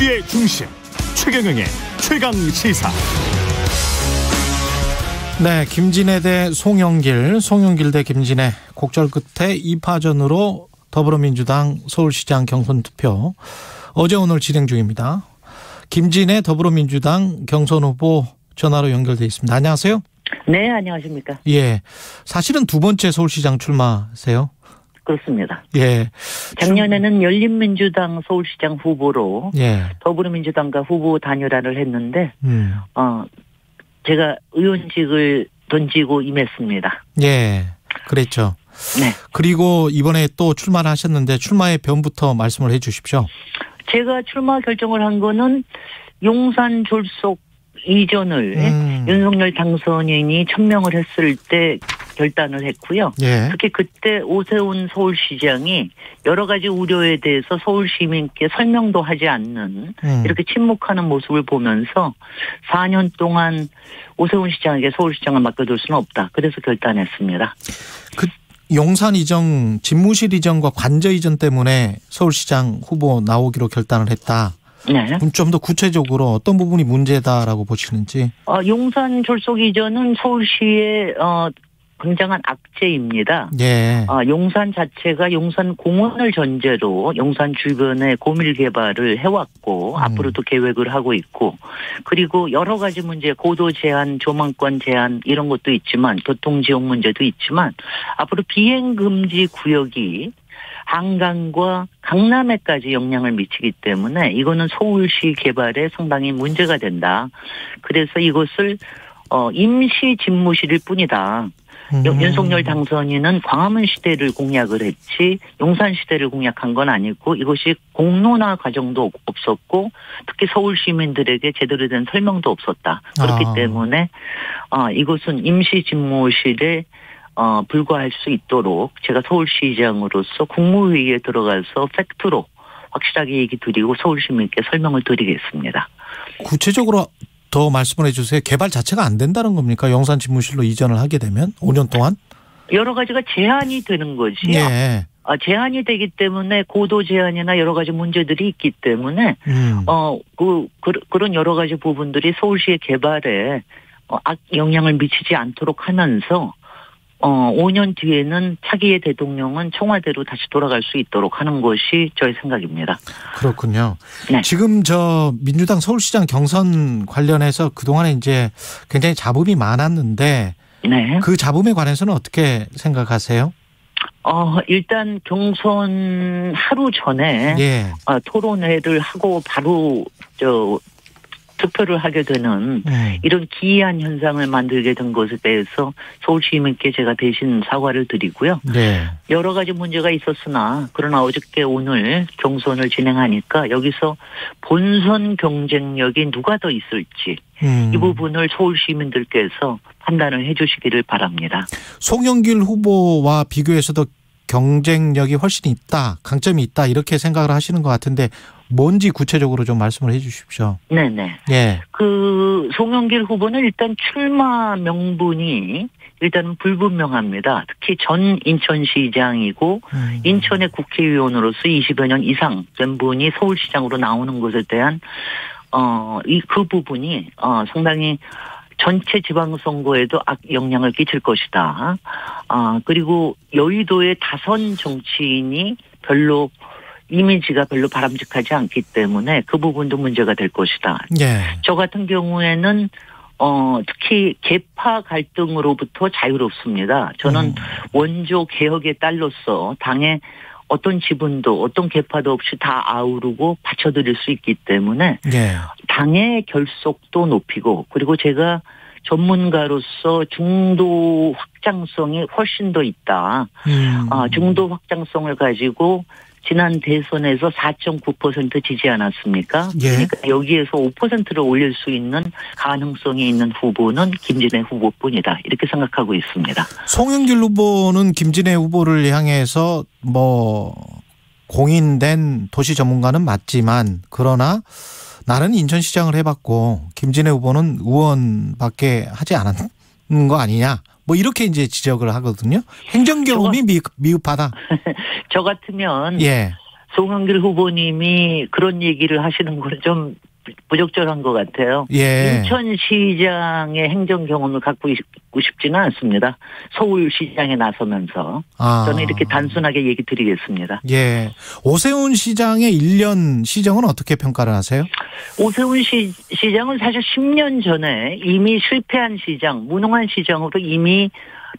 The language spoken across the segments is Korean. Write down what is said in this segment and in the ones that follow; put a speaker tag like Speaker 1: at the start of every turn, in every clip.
Speaker 1: 이슈의 중심 최경영의 최강시사.
Speaker 2: 네, 김진애 대 송영길 대 김진애 곡절 끝에 2파전으로 더불어민주당 서울시장 경선 투표 어제 오늘 진행 중입니다. 김진애 더불어민주당 경선 후보 전화로 연결돼 있습니다. 안녕하세요.
Speaker 3: 네, 안녕하십니까.
Speaker 2: 예, 사실은 두 번째 서울시장 출마세요?
Speaker 3: 그렇습니다.
Speaker 2: 예.
Speaker 3: 작년에는 열린민주당 서울시장 후보로
Speaker 2: 예.
Speaker 3: 더불어민주당과 후보 단일화를 했는데 제가 의원직을 던지고 임했습니다.
Speaker 2: 예, 그랬죠.
Speaker 3: 네.
Speaker 2: 그리고 이번에 또 출마를 하셨는데 출마의 변부터 말씀을 해 주십시오.
Speaker 3: 제가 출마 결정을 한 거는 용산 졸속 이전을 윤석열 당선인이 천명을 했을 때 결단을 했고요.
Speaker 2: 예.
Speaker 3: 특히 그때 오세훈 서울시장이 여러 가지 우려에 대해서 서울 시민께 설명도 하지 않는 이렇게 침묵하는 모습을 보면서 4년 동안 오세훈 시장에게 서울시장을 맡겨둘 수는 없다. 그래서 결단했습니다.
Speaker 2: 그 용산 이전, 집무실 이전과 관저 이전 때문에 서울시장 후보 나오기로 결단을 했다.
Speaker 3: 네.
Speaker 2: 좀 더 구체적으로 어떤 부분이 문제다라고 보시는지.
Speaker 3: 용산 졸속 이전은 서울시의 굉장한 악재입니다.
Speaker 2: 예.
Speaker 3: 용산 자체가 용산 공원을 전제로 용산 주변에 고밀 개발을 해왔고 앞으로도 계획을 하고 있고 그리고 여러 가지 문제 고도 제한, 조망권 제한 이런 것도 있지만 교통 지역 문제도 있지만 앞으로 비행 금지 구역이 한강과 강남에까지 영향을 미치기 때문에 이거는 서울시 개발에 상당히 문제가 된다. 그래서 이것을 임시 집무실일 뿐이다. 윤석열 당선인은 광화문 시대를 공약을 했지 용산 시대를 공약한 건 아니고 이것이 공론화 과정도 없었고 특히 서울 시민들에게 제대로 된 설명도 없었다. 그렇기 때문에 이것은 임시 집무실에 불과할 수 있도록 제가 서울시장으로서 국무회의에 들어가서 팩트로 확실하게 얘기 드리고 서울 시민께 설명을 드리겠습니다.
Speaker 2: 구체적으로 더 말씀을 해 주세요. 개발 자체가 안 된다는 겁니까? 용산 집무실로 이전을 하게 되면 5년 동안? 여러
Speaker 3: 가지가 제한이 되는 거지요.
Speaker 2: 예.
Speaker 3: 제한이 되기 때문에 고도 제한이나 여러 가지 문제들이 있기 때문에 그런 여러 가지 부분들이 서울시의 개발에 영향을 미치지 않도록 하면서 5년 뒤에는 차기의 대통령은 청와대로 다시 돌아갈 수 있도록 하는 것이 저의 생각입니다.
Speaker 2: 그렇군요.
Speaker 3: 네.
Speaker 2: 지금 민주당 서울시장 경선 관련해서 그동안에 이제 굉장히 잡음이 많았는데
Speaker 3: 네.
Speaker 2: 그 잡음에 관해서는 어떻게 생각하세요?
Speaker 3: 일단 경선 하루 전에
Speaker 2: 예.
Speaker 3: 토론회를 하고 바로 투표를 하게 되는 이런 기이한 현상을 만들게 된 것에 대해서 서울 시민께 제가 대신 사과를 드리고요.
Speaker 2: 네.
Speaker 3: 여러 가지 문제가 있었으나 그러나 어저께 오늘 경선을 진행하니까 여기서 본선 경쟁력이 누가 더 있을지 이 부분을 서울 시민들께서 판단을 해 주시기를 바랍니다.
Speaker 2: 송영길 후보와 비교해서도 경쟁력이 훨씬 있다, 강점이 있다 이렇게 생각을 하시는 것 같은데 뭔지 구체적으로 좀 말씀을 해 주십시오.
Speaker 3: 네네.
Speaker 2: 예.
Speaker 3: 송영길 후보는 일단 출마 명분이 일단은 불분명합니다. 특히 전 인천시장이고 인천의 국회의원으로서 20여 년 이상 된 분이 서울시장으로 나오는 것에 대한 그 부분이 상당히 전체 지방선거에도 영향을 끼칠 것이다. 그리고 여의도의 다선 정치인이 이미지가 별로 바람직하지 않기 때문에 그 부분도 문제가 될 것이다.
Speaker 2: 예.
Speaker 3: 저 같은 경우에는 특히 계파 갈등으로부터 자유롭습니다. 저는 원조 개혁의 딸로서 당의 어떤 지분도 어떤 계파도 없이 다 아우르고 받쳐드릴 수 있기 때문에
Speaker 2: 예.
Speaker 3: 당의 결속도 높이고 그리고 제가 전문가로서 중도 확장성이 훨씬 더 있다. 중도 확장성을 가지고 지난 대선에서 4.9% 지지 않았습니까?
Speaker 2: 예.
Speaker 3: 그러니까 여기에서 5%를 올릴 수 있는 가능성이 있는 후보는 김진애 후보뿐이다. 이렇게 생각하고 있습니다.
Speaker 2: 송영길 후보는 김진애 후보를 향해서 공인된 도시 전문가는 맞지만 그러나 나는 인천시장을 해봤고 김진애 후보는 의원밖에 하지 않은 거 아니냐. 이렇게 이제 지적을 하거든요. 행정 경험이 미흡하다.
Speaker 3: 저 같으면
Speaker 2: 예.
Speaker 3: 송영길 후보님이 그런 얘기를 하시는 건 좀 부적절한 것 같아요.
Speaker 2: 예.
Speaker 3: 인천시장의 행정 경험을 갖고 있고 싶지는 않습니다. 서울시장에 나서면서. 저는 이렇게 단순하게 얘기 드리겠습니다.
Speaker 2: 예. 오세훈 시장의 1년 시정은 어떻게 평가를 하세요?
Speaker 3: 오세훈 시장은 사실 10년 전에 이미 실패한 시장, 무능한 시장으로 이미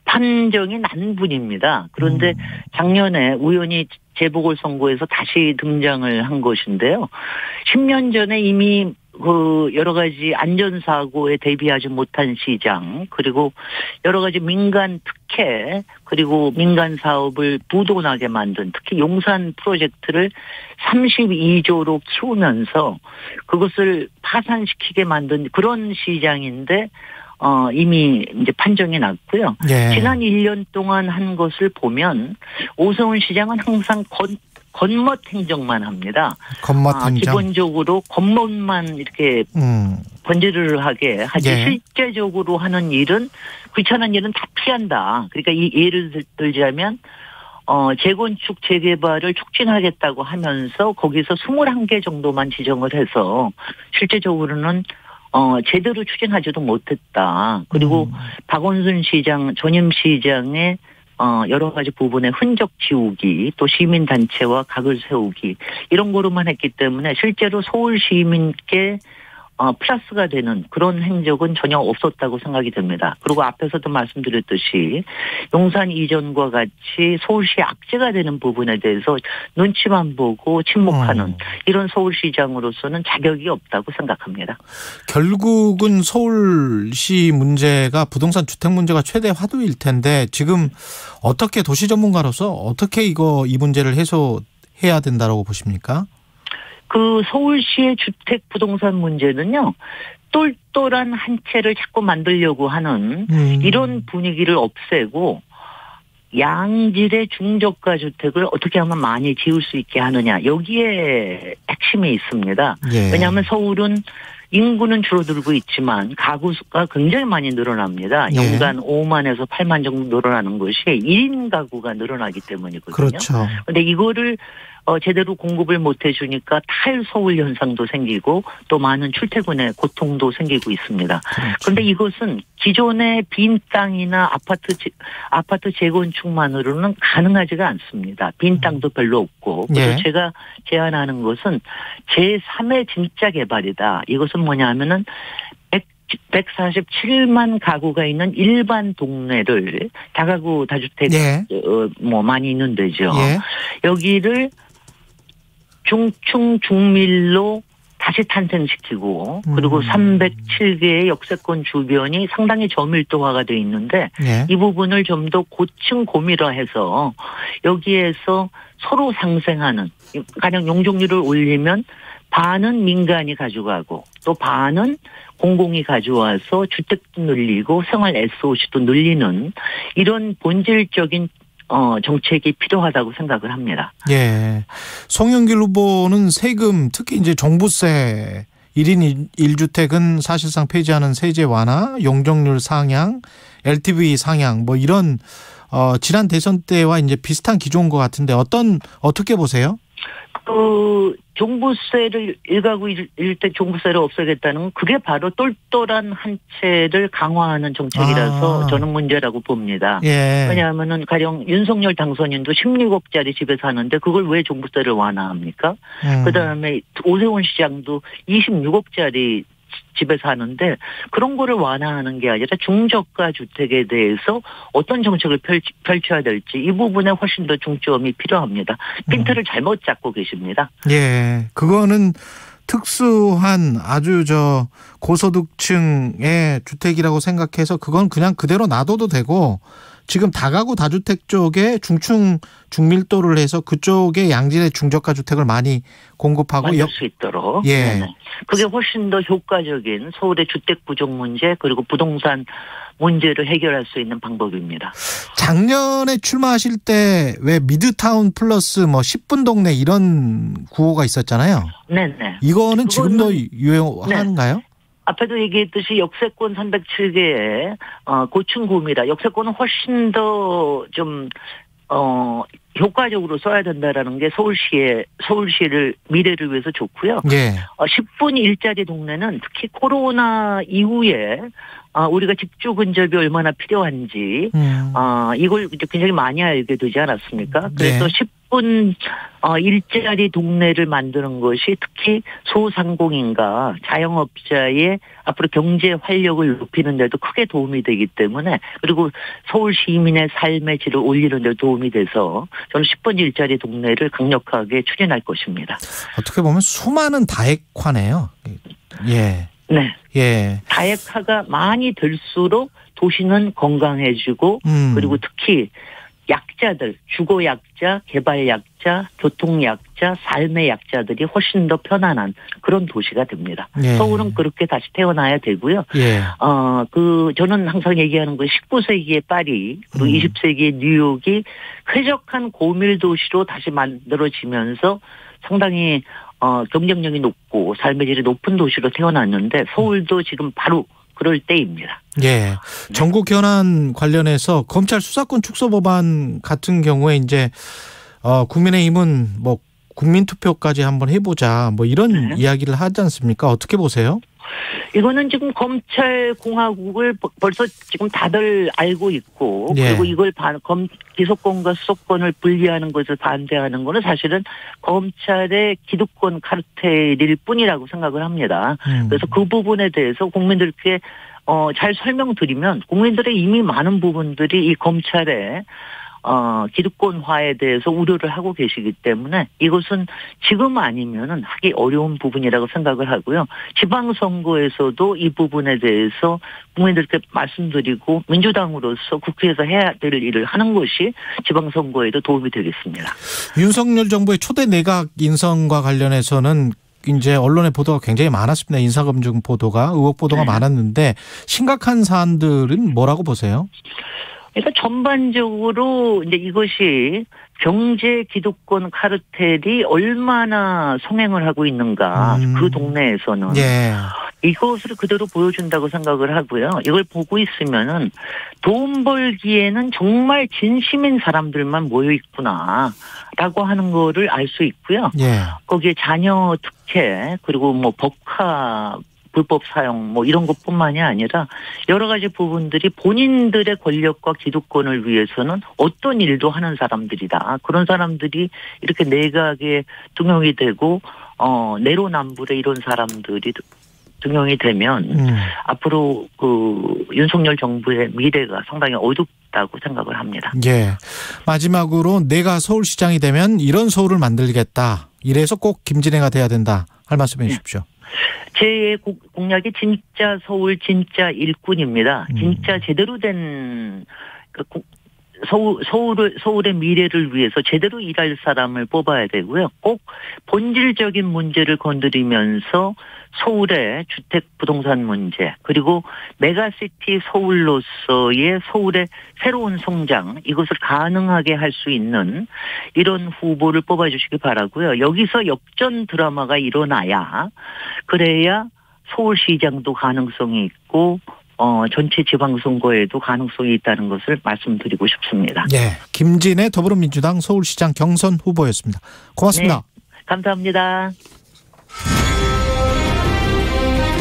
Speaker 3: 판정이 난 분입니다. 그런데 작년에 우연히 재보궐선거에서 다시 등장을 한 것인데요. 10년 전에 이미 그 여러 가지 안전사고에 대비하지 못한 시장, 그리고 여러 가지 민간 특혜, 그리고 민간 사업을 부도나게 만든, 특히 용산 프로젝트를 32조로 키우면서 그것을 파산시키게 만든 그런 시장인데 이미 이제 판정이 났고요.
Speaker 2: 예.
Speaker 3: 지난 1년 동안 한 것을 보면 오세훈 시장은 항상 겉멋 행정만 합니다.
Speaker 2: 겉멋 행정.
Speaker 3: 기본적으로 겉멋만 이렇게 번지르르하게 하지
Speaker 2: 예.
Speaker 3: 실제적으로 하는 일은 귀찮은 일은 다 피한다. 그러니까 이 예를 들자면 재건축 재개발을 촉진하겠다고 하면서 거기서 21개 정도만 지정을 해서 실제적으로는 제대로 추진하지도 못했다. 그리고 박원순 시장, 전임 시장의 여러 가지 부분의 흔적 지우기, 또 시민단체와 각을 세우기, 이런 거로만 했기 때문에 실제로 서울 시민께 플러스가 되는 그런 행적은 전혀 없었다고 생각이 됩니다. 그리고 앞에서도 말씀드렸듯이 용산 이전과 같이 서울시의 악재가 되는 부분에 대해서 눈치만 보고 침묵하는 이런 서울시장으로서는 자격이 없다고 생각합니다.
Speaker 2: 결국은 서울시 문제가 부동산 주택 문제가 최대 화두일 텐데 지금 어떻게 도시 전문가로서 어떻게 이 문제를 해소해야 된다고 보십니까?
Speaker 3: 그 서울시의 주택 부동산 문제는요, 똘똘한 한 채를 자꾸 만들려고 하는 이런 분위기를 없애고 양질의 중저가 주택을 어떻게 하면 많이 지을 수 있게 하느냐, 여기에 핵심이 있습니다.
Speaker 2: 예. 왜냐하면
Speaker 3: 서울은 인구는 줄어들고 있지만 가구 수가 굉장히 많이 늘어납니다.
Speaker 2: 예.
Speaker 3: 연간 5만에서 8만 정도 늘어나는 것이 1인 가구가 늘어나기 때문이거든요.
Speaker 2: 그렇죠.
Speaker 3: 그런데 이거를 제대로 공급을 못 해주니까 탈서울 현상도 생기고 또 많은 출퇴근의 고통도 생기고 있습니다. 그런데 이것은 기존의 빈 땅이나 아파트 재건축만으로는 가능하지가 않습니다. 빈 땅도 별로 없고. 그래서
Speaker 2: 예.
Speaker 3: 제가 제안하는 것은 제3의 진짜 개발이다. 이것은 뭐냐면은 147만 가구가 있는 일반 동네를 다가구 다주택
Speaker 2: 예.
Speaker 3: 많이 있는 데죠.
Speaker 2: 예.
Speaker 3: 여기를 중층 중밀로 다시 탄생시키고 그리고 307개의 역세권 주변이 상당히 저밀도화가 되어 있는데
Speaker 2: 예.
Speaker 3: 이 부분을 좀 더 고층 고밀화해서 여기에서 서로 상생하는, 가령 용적률을 올리면 반은 민간이 가져가고 또 반은 공공이 가져와서 주택도 늘리고 생활 SOC도 늘리는 이런 본질적인 정책이 필요하다고 생각을 합니다.
Speaker 2: 예. 송영길 후보는 세금, 특히 이제 종부세 1인 1주택은 사실상 폐지하는 세제 완화, 용적률 상향, LTV 상향 뭐 이런 지난 대선 때와 이제 비슷한 기조인 것 같은데 어떻게 보세요?
Speaker 3: 그 종부세를 1가구 1주택 종부세를 없애겠다는 건 그게 바로 똘똘한 한 채를 강화하는 정책이라서 저는 문제라고 봅니다.
Speaker 2: 예.
Speaker 3: 왜냐하면은 가령 윤석열 당선인도 16억짜리 집에 사는데 그걸 왜 종부세를 완화합니까? 그다음에 오세훈 시장도 26억짜리 집에 사는데 그런 거를 완화하는 게 아니라 중저가 주택에 대해서 어떤 정책을 펼쳐야 될지 이 부분에 훨씬 더 중점이 필요합니다. 핀트를 잘못 잡고 계십니다.
Speaker 2: 예, 그거는 특수한 아주 고소득층의 주택이라고 생각해서 그건 그냥 그대로 놔둬도 되고 지금 다가구 다주택 쪽에 중층 중밀도를 해서 그쪽에 양질의 중저가 주택을 많이 공급하고
Speaker 3: 만들 수 있도록.
Speaker 2: 예.
Speaker 3: 네네. 그게 훨씬 더 효과적인 서울의 주택 부족 문제 그리고 부동산 문제를 해결할 수 있는 방법입니다. 작년에
Speaker 2: 출마하실 때 왜 미드타운 플러스 10분 동네 이런 구호가 있었잖아요.
Speaker 3: 네네.
Speaker 2: 이거는 지금도 유효한가요?
Speaker 3: 네. 앞에도 얘기했듯이 역세권 307개의 고층 구입니다. 역세권은 훨씬 더 좀 효과적으로 써야 된다라는 게 서울시를 미래를 위해서 좋고요.
Speaker 2: 예.
Speaker 3: 10분 일자리 동네는 특히 코로나 이후에 우리가 집주 근접이 얼마나 필요한지 이걸 이제 굉장히 많이 알게 되지 않았습니까? 그래서
Speaker 2: 네.
Speaker 3: 10분 일자리 동네를 만드는 것이 특히 소상공인과 자영업자의 앞으로 경제 활력을 높이는 데도 크게 도움이 되기 때문에, 그리고 서울 시민의 삶의 질을 올리는 데 도움이 돼서 저는 10분 일자리 동네를 강력하게 추진할 것입니다.
Speaker 2: 어떻게 보면 수많은 다액화네요. 예.
Speaker 3: 네.
Speaker 2: 예.
Speaker 3: 다액화가 많이 될수록 도시는 건강해지고 그리고 특히 약자들, 주거 약자, 개발 약자, 교통 약자, 삶의 약자들이 훨씬 더 편안한 그런 도시가 됩니다.
Speaker 2: 예.
Speaker 3: 서울은 그렇게 다시 태어나야 되고요.
Speaker 2: 예.
Speaker 3: 저는 항상 얘기하는 건 19세기의 파리, 그리고 20세기의 뉴욕이 쾌적한 고밀 도시로 다시 만들어지면서 상당히 경쟁력이 높고 삶의 질이 높은 도시로 태어났는데, 서울도 지금 바로 그럴 때입니다.
Speaker 2: 예. 전국 현안 관련해서 검찰 수사권 축소 법안 같은 경우에 이제 국민의힘은 뭐 국민투표까지 한번 해보자 뭐 이런 이야기를 하지 않습니까? 어떻게 보세요?
Speaker 3: 이거는 지금 검찰 공화국을 벌써 지금 다들 알고 있고,
Speaker 2: 예.
Speaker 3: 그리고 이걸 기소권과 수사권을 분리하는 것을 반대하는 거는 사실은 검찰의 기득권 카르텔일 뿐이라고 생각을 합니다. 그래서 그 부분에 대해서 국민들께 잘 설명드리면, 국민들의 이미 많은 부분들이 이 검찰의 기득권화에 대해서 우려를 하고 계시기 때문에 이것은 지금 아니면은 하기 어려운 부분이라고 생각을 하고요. 지방선거에서도 이 부분에 대해서 국민들께 말씀드리고 민주당으로서 국회에서 해야 될 일을 하는 것이 지방선거에도 도움이 되겠습니다.
Speaker 2: 윤석열 정부의 초대 내각 인선과 관련해서는 이제 언론의 보도가 굉장히 많았습니다. 인사검증 보도가, 의혹 보도가 많았는데 심각한 사안들은 뭐라고 보세요?
Speaker 3: 그러니까 전반적으로 이제 이것이 경제 기득권 카르텔이 얼마나 성행을 하고 있는가, 그 동네에서는.
Speaker 2: 예.
Speaker 3: 이것을 그대로 보여준다고 생각을 하고요. 이걸 보고 있으면은 돈 벌기에는 정말 진심인 사람들만 모여 있구나라고 하는 거를 알 수 있고요.
Speaker 2: 예.
Speaker 3: 거기에 자녀 특혜, 그리고 뭐 법카 불법 사용 뭐 이런 것뿐만이 아니라 여러 가지 부분들이 본인들의 권력과 기득권을 위해서는 어떤 일도 하는 사람들이다. 그런 사람들이 이렇게 내각에 등용이 되고 내로남불에 이런 사람들이 등용이 되면 앞으로 그 윤석열 정부의 미래가 상당히 어둡다고 생각을 합니다.
Speaker 2: 예. 마지막으로 내가 서울시장이 되면 이런 서울을 만들겠다. 이래서 꼭 김진애가 돼야 된다. 할 말씀해 주십시오.
Speaker 3: 제 공약이 진짜 서울, 진짜 일꾼입니다. 진짜 제대로 된 서울의 미래를 위해서 제대로 일할 사람을 뽑아야 되고요. 꼭 본질적인 문제를 건드리면서 서울의 주택 부동산 문제, 그리고 메가시티 서울로서의 서울의 새로운 성장, 이것을 가능하게 할 수 있는 이런 후보를 뽑아주시기 바라고요. 여기서 역전 드라마가 일어나야, 그래야 서울시장도 가능성이 있고 전체 지방선거에도 가능성이 있다는 것을 말씀드리고 싶습니다.
Speaker 2: 예, 김진애 더불어민주당 서울시장 경선 후보였습니다. 고맙습니다.
Speaker 3: 네, 감사합니다.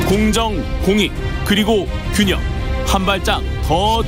Speaker 4: 공정, 공익, 그리고 균형. 한 발짝 더